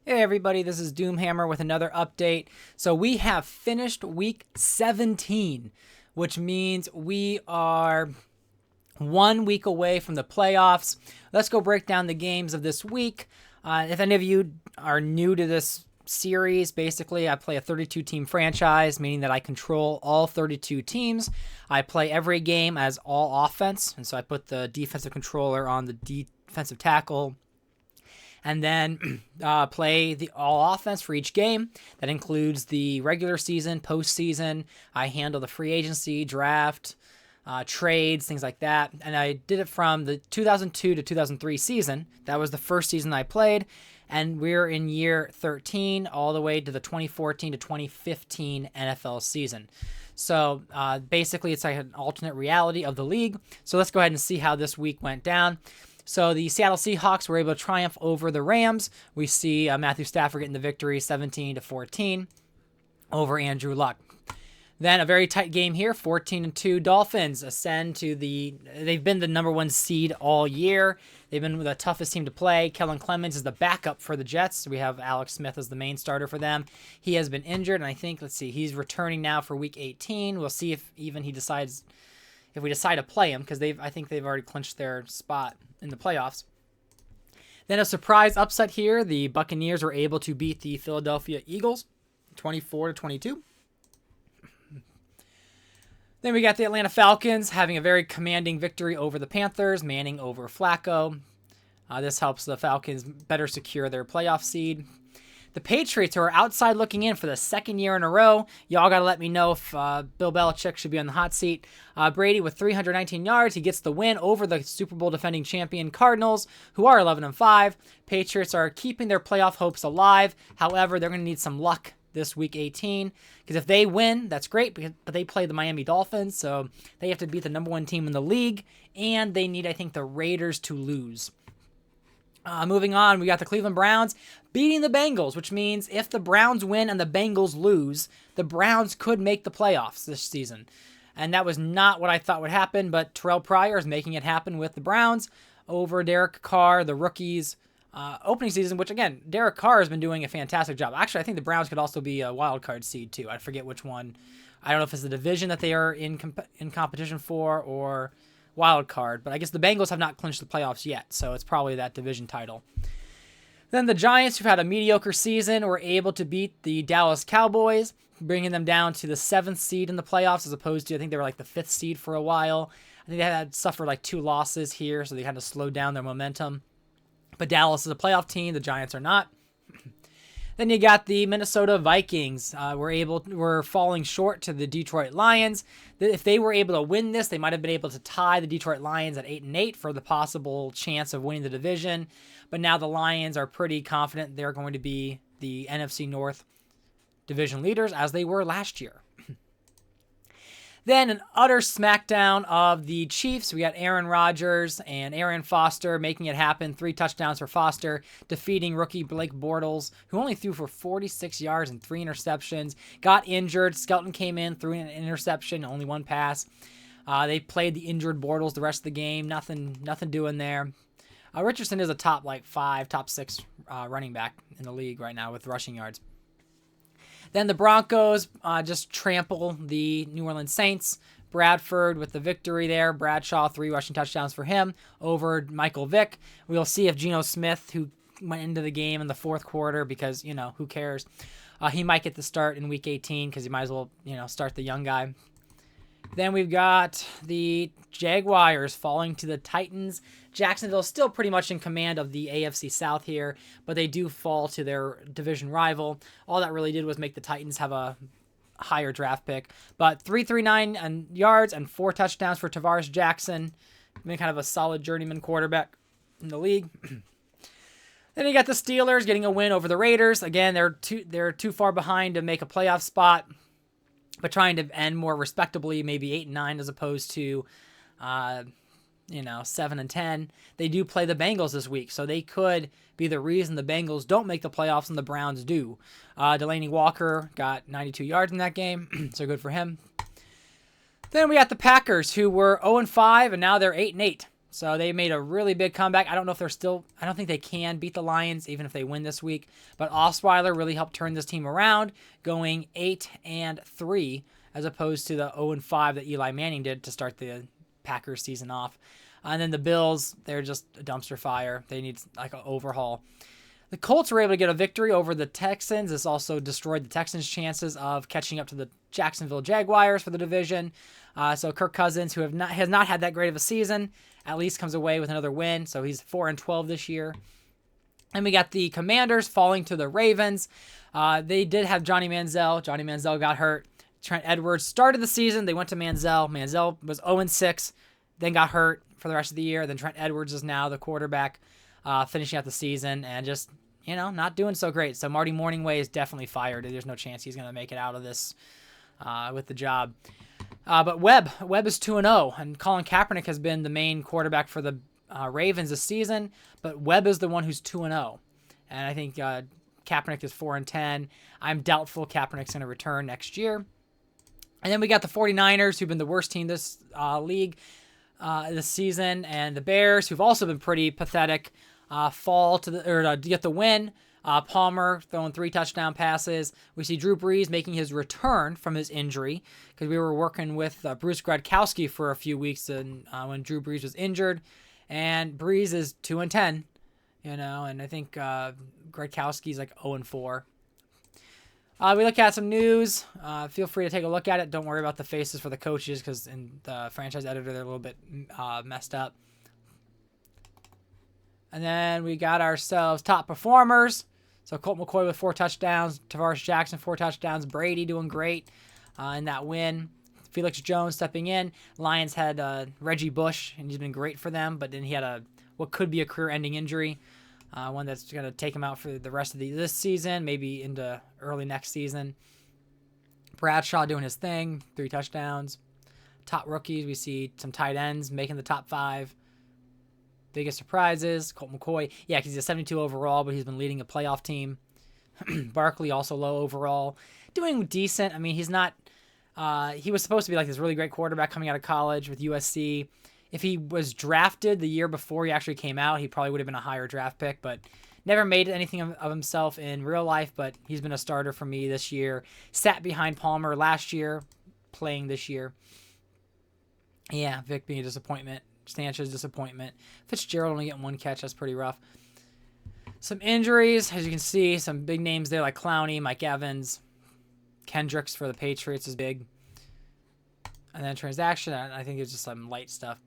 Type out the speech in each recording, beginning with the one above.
Hey everybody, this is Doomhammer with another update. So we have finished week 17, which means we are 1 week away from the playoffs. Let's go break down the games of this week. If any of you are new to this series, basically I play a 32-team franchise, meaning that I control all 32 teams. I play every game as all offense, and so I put the defensive controller on the defensive tackle, and then play the all offense for each game. That includes the regular season, postseason. I handle the free agency, draft, trades, things like that. And I did it from the 2002 to 2003 season. That was the first season I played. And we're in year 13 all the way to the 2014 to 2015 NFL season. So basically it's like an alternate reality of the league. So let's go ahead and see how this week went down. So the Seattle Seahawks were able to triumph over the Rams. We see Matthew Stafford getting the victory 17-14 over Andrew Luck. Then a very tight game here, 14-2 Dolphins ascend to they've been the number one seed all year. They've been the toughest team to play. Kellen Clemens is the backup for the Jets. We have Alex Smith as the main starter for them. He has been injured, and I think, he's returning now for week 18. We'll see if even he decides, if we decide to play him, because I think they've already clinched their spot in the playoffs. Then a surprise upset here. The Buccaneers were able to beat the Philadelphia Eagles 24-22. Then we got the Atlanta Falcons having a very commanding victory over the Panthers, Manning over Flacco. This helps the Falcons better secure their playoff seed. The Patriots, who are outside looking in for the second year in a row, y'all got to let me know if Bill Belichick should be on the hot seat. Brady with 319 yards, he gets the win over the Super Bowl defending champion Cardinals, who are 11-5. Patriots are keeping their playoff hopes alive. However, they're going to need some luck this week 18, because if they win, that's great, but they play the Miami Dolphins, so they have to beat the number one team in the league, and they need, I think, the Raiders to lose. Moving on, we got the Cleveland Browns beating the Bengals, which means if the Browns win and the Bengals lose, the Browns could make the playoffs this season. And that was not what I thought would happen, but Terrell Pryor is making it happen with the Browns over Derek Carr, the rookies' opening season, which, again, Derek Carr has been doing a fantastic job. Actually, I think the Browns could also be a wild card seed, too. I forget which one. I don't know if it's the division that they are in competition for or wild card, but I guess the Bengals have not clinched the playoffs yet, so it's probably that division title. Then the Giants, who've had a mediocre season, were able to beat the Dallas Cowboys, bringing them down to the 7th seed in the playoffs, as opposed to, I think they were like the 5th seed for a while. I think they had suffered like 2 losses here, so they had to slow down their momentum. But Dallas is a playoff team, the Giants are not. Then you got the Minnesota Vikings. Were falling short to the Detroit Lions. If they were able to win this, they might have been able to tie the Detroit Lions at 8-8 for the possible chance of winning the division. But now the Lions are pretty confident they're going to be the NFC North division leaders, as they were last year. Then an utter smackdown of the Chiefs. We got Aaron Rodgers and Arian Foster making it happen. 3 touchdowns for Foster, defeating rookie Blake Bortles, who only threw for 46 yards and 3 interceptions. Got injured. Skelton came in, threw an interception, only 1 pass. They played the injured Bortles the rest of the game. Nothing doing there. Richardson is a top 5, top 6 running back in the league right now with rushing yards. Then the Broncos just trample the New Orleans Saints. Bradford with the victory there. Bradshaw, 3 rushing touchdowns for him over Michael Vick. We'll see if Geno Smith, who went into the game in the 4th quarter because, who cares? He might get the start in week 18 because he might as well, start the young guy. Then we've got the Jaguars falling to the Titans. Jacksonville still pretty much in command of the AFC South here, but they do fall to their division rival. All that really did was make the Titans have a higher draft pick. But 339 yards and 4 touchdowns for Tavares Jackson. Been kind of a solid journeyman quarterback in the league. Then you got the Steelers getting a win over the Raiders. Again, they're too far behind to make a playoff spot, but trying to end more respectably, maybe 8-9 as opposed to 7-10. They do play the Bengals this week, so they could be the reason the Bengals don't make the playoffs and the Browns do. Delaney Walker got 92 yards in that game, so good for him. Then we got the Packers, who were 0-5, and now they're 8-8. So they made a really big comeback. I don't know if they're still, I don't think they can beat the Lions even if they win this week. But Osweiler really helped turn this team around, going 8-3 as opposed to the 0-5 that Eli Manning did to start the Packers season off. And then the Bills, they're just a dumpster fire. They need like an overhaul. The Colts were able to get a victory over the Texans. This also destroyed the Texans' chances of catching up to the Jacksonville Jaguars for the division. So Kirk Cousins, who has not had that great of a season, at least comes away with another win. So he's 4-12 this year. And we got the Commanders falling to the Ravens. They did have Johnny Manziel. Johnny Manziel got hurt. Trent Edwards started the season. They went to Manziel. Manziel was 0-6, then got hurt for the rest of the year. Then Trent Edwards is now the quarterback, finishing out the season and just, not doing so great. So Marty Morningway is definitely fired. There's no chance he's going to make it out of this with the job. But Webb is 2-0, and Colin Kaepernick has been the main quarterback for the Ravens this season, but Webb is the one who's 2-0. And I think Kaepernick is 4-10. I'm doubtful Kaepernick's going to return next year. And then we got the 49ers, who've been the worst team this league this season, and the Bears, who've also been pretty pathetic, fall to get the win. Palmer throwing 3 touchdown passes. We see Drew Brees making his return from his injury because we were working with Bruce Gradkowski for a few weeks when Drew Brees was injured, and Brees is 2-10, and I think Gradkowski's like 0-4. We look at some news. Feel free to take a look at it. Don't worry about the faces for the coaches because in the franchise editor, they're a little bit messed up. And then we got ourselves top performers. So Colt McCoy with 4 touchdowns. Tavares Jackson, 4 touchdowns. Brady doing great in that win. Felix Jones stepping in. Lions had Reggie Bush, and he's been great for them. But then he had what could be a career-ending injury. One that's going to take him out for the rest of this season, maybe into early next season. Bradshaw doing his thing, 3 touchdowns. Top rookies, we see some tight ends making the top 5. Biggest surprises, Colt McCoy. Yeah, because he's a 72 overall, but he's been leading a playoff team. Barkley also low overall. Doing decent. I mean, he's not... he was supposed to be like this really great quarterback coming out of college with USC. If he was drafted the year before he actually came out, he probably would have been a higher draft pick, but never made anything of himself in real life, but he's been a starter for me this year. Sat behind Palmer last year, playing this year. Yeah, Vic being a disappointment. Sanchez disappointment. Fitzgerald only getting 1 catch. That's pretty rough. Some injuries, as you can see, some big names there like Clowney, Mike Evans. Kendricks for the Patriots is big. And then transaction, I think it's just some light stuff.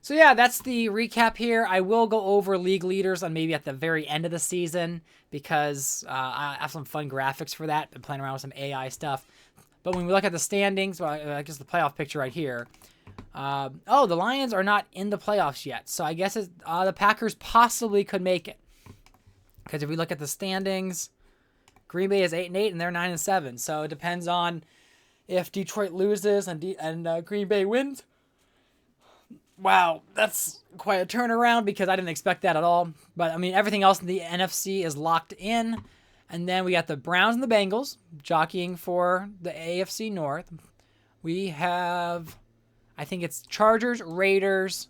So yeah, that's the recap here. I will go over league leaders on maybe at the very end of the season because I have some fun graphics for that. Been playing around with some AI stuff. But when we look at the standings, well, I guess the playoff picture right here. The Lions are not in the playoffs yet. So I guess the Packers possibly could make it. Because if we look at the standings, Green Bay is 8-8 and they're 9-7. So it depends on if Detroit loses and Green Bay wins. Wow, that's quite a turnaround because I didn't expect that at all. But, I mean, everything else in the NFC is locked in. And then we got the Browns and the Bengals jockeying for the AFC North. We have, I think it's Chargers, Raiders,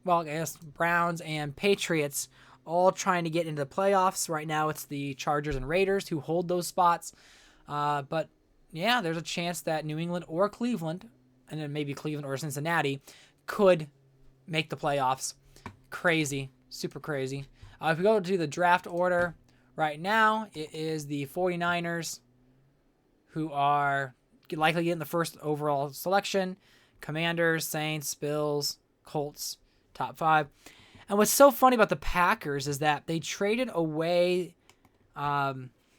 well, I guess Browns and Patriots all trying to get into the playoffs. Right now it's the Chargers and Raiders who hold those spots. But, yeah, there's a chance that New England or Cleveland, and then maybe Cleveland or Cincinnati, could make the playoffs. Crazy. Super crazy. If we go to the draft order right now, it is the 49ers who are likely getting the first overall selection. Commanders, Saints, Bills, Colts, top 5. And what's so funny about the Packers is that they traded away a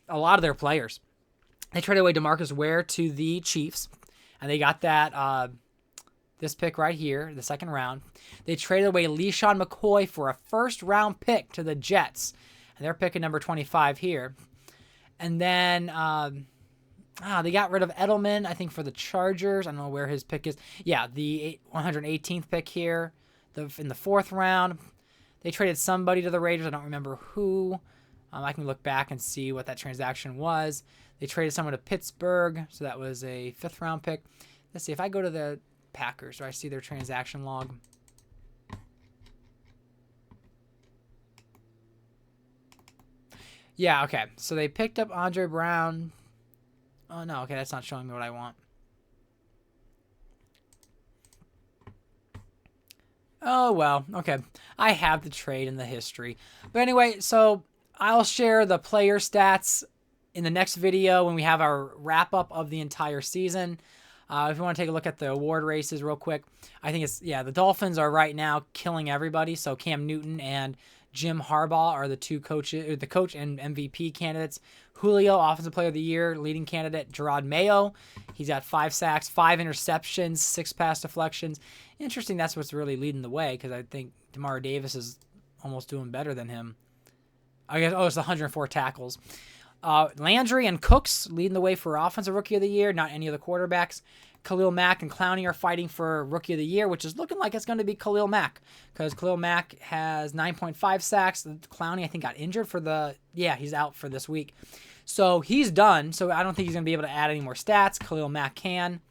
lot of their players. They traded away DeMarcus Ware to the Chiefs, and they got that this pick right here, the second round. They traded away LeSean McCoy for a first-round pick to the Jets, and they're picking number 25 here. And then they got rid of Edelman, I think, for the Chargers. I don't know where his pick is. Yeah, the 118th pick here in the 4th round. They traded somebody to the Raiders. I don't remember who. I can look back and see what that transaction was. They traded someone to Pittsburgh, so that was a 5th-round pick. Let's see, if I go to the Packers, do I see their transaction log? Yeah, okay. So they picked up Andre Brown. Oh, no. Okay, that's not showing me what I want. Oh, well. Okay. I have the trade and the history. But anyway, so I'll share the player stats in the next video when we have our wrap-up of the entire season. If you want to take a look at the award races real quick, I think it's, yeah, the Dolphins are right now killing everybody. So Cam Newton and Jim Harbaugh are the two coaches, the coach and MVP candidates. Julio, Offensive Player of the Year, leading candidate. Gerard Mayo, he's got 5 sacks, 5 interceptions, 6 pass deflections. Interesting, that's what's really leading the way, because I think DeMar Davis is almost doing better than him. I guess, it's 104 tackles. Landry and Cooks leading the way for Offensive Rookie of the Year, not any of the quarterbacks. Khalil Mack and Clowney are fighting for Rookie of the Year, which is looking like it's going to be Khalil Mack, because Khalil Mack has 9.5 sacks. Clowney, I think, got injured he's out for this week. So he's done, so I don't think he's going to be able to add any more stats. Khalil Mack can.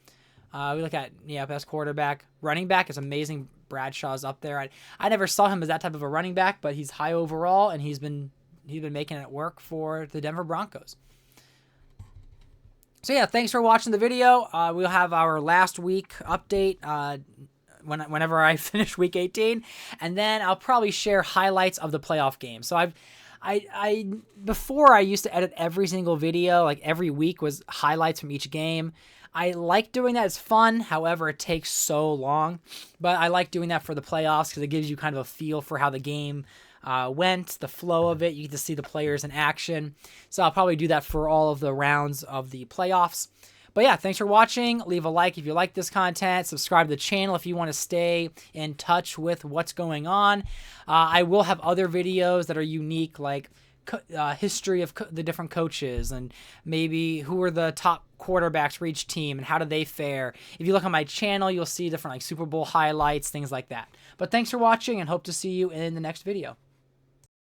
We look at, best quarterback. Running back is amazing. Bradshaw's up there. I never saw him as that type of a running back, but he's high overall, and he's been making it work for the Denver Broncos. So yeah, thanks for watching the video. We'll have our last week update whenever I finish week 18, and then I'll probably share highlights of the playoff game. So before I used to edit every single video, like every week was highlights from each game. I like doing that. It's fun. However, it takes so long, but I like doing that for the playoffs because it gives you kind of a feel for how the game went, the flow of it. You get to see the players in action. So I'll probably do that for all of the rounds of the playoffs. But yeah, thanks for watching. Leave a like if you like this content. Subscribe to the channel if you want to stay in touch with what's going on. I will have other videos that are unique, like history of the different coaches and maybe who are the top quarterbacks for each team and how do they fare. If you look on my channel, you'll see different like Super Bowl highlights, things like that. But thanks for watching and hope to see you in the next video.